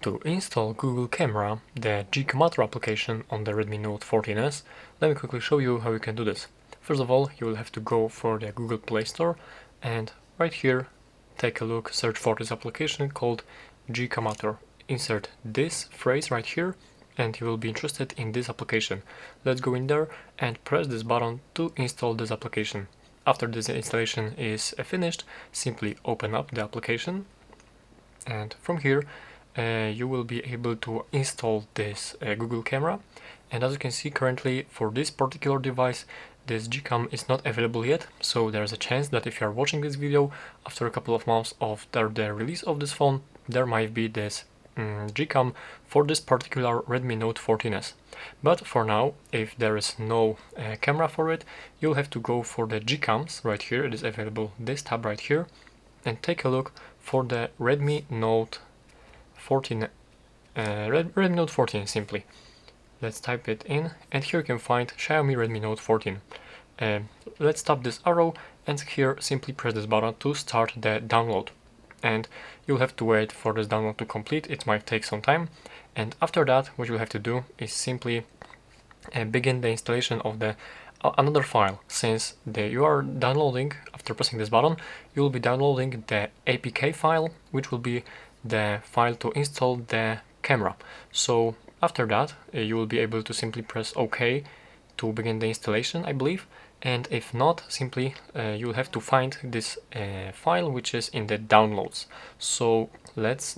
To install Google Camera, the GCam application on the Redmi Note 14s, let me quickly show you how you can do this. First of all, you will have to go for the Google Play Store and right here take a look, search for this application called GCam. Insert this phrase right here and you will be interested in this application. Let's go in there and press this button to install this application. After this installation is finished, simply open up the application and from here you will be able to install this Google Camera. And as you can see, currently for this particular device this GCam is not available yet, so there's a chance that if you are watching this video after a couple of months after the release of this phone, there might be this GCam for this particular Redmi Note 14s. But for now, if there is no camera for it, you'll have to go for the GCams right here. It is available this tab right here, and take a look for the Redmi Note 14, Redmi Note 14 simply. Let's type it in and here you can find Xiaomi Redmi Note 14. Let's tap this arrow and here simply press this button to start the download. And you'll have to wait for this download to complete, it might take some time. And after that, what you'll have to do is simply begin the installation of the another file. Since you are downloading, after pressing this button, you will be downloading the APK file, which will be the file to install the camera. So after that, you will be able to simply press OK to begin the installation, I believe. And if not, simply you'll have to find this file which is in the downloads. So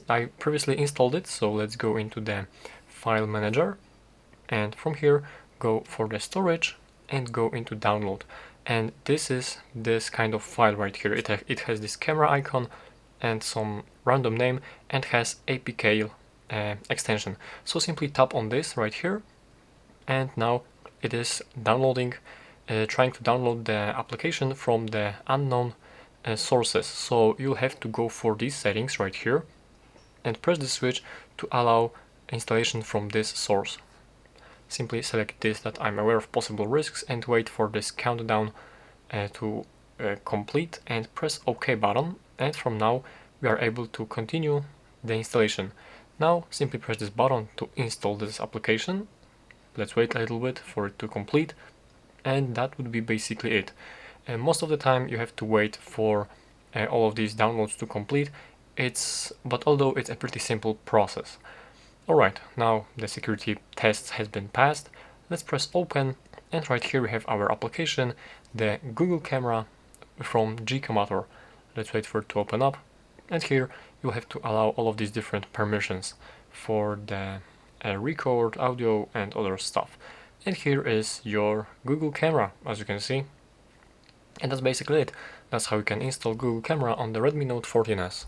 I previously installed it, so let's go into the file manager and from here go for the storage and go into download. And this is this kind of file right here. It has this camera icon and some random name and has APK extension. So simply tap on this right here and now it is downloading, trying to download the application from the unknown sources. So you'll have to go for these settings right here and press the switch to allow installation from this source. Simply select this, that I'm aware of possible risks, and wait for this countdown to complete and press OK button. And from now we are able to continue the installation. Now simply press this button to install this application. Let's wait a little bit for it to complete and that would be basically it. Most of the time you have to wait for all of these downloads to complete. But although it's a pretty simple process. Alright, now the security test has been passed. Let's press open and right here we have our application, the Google Camera from GCam. Let's wait for it to open up. And here you'll have to allow all of these different permissions for the record, audio and other stuff. And here is your Google Camera, as you can see. And that's basically it. That's how you can install Google Camera on the Redmi Note 14s.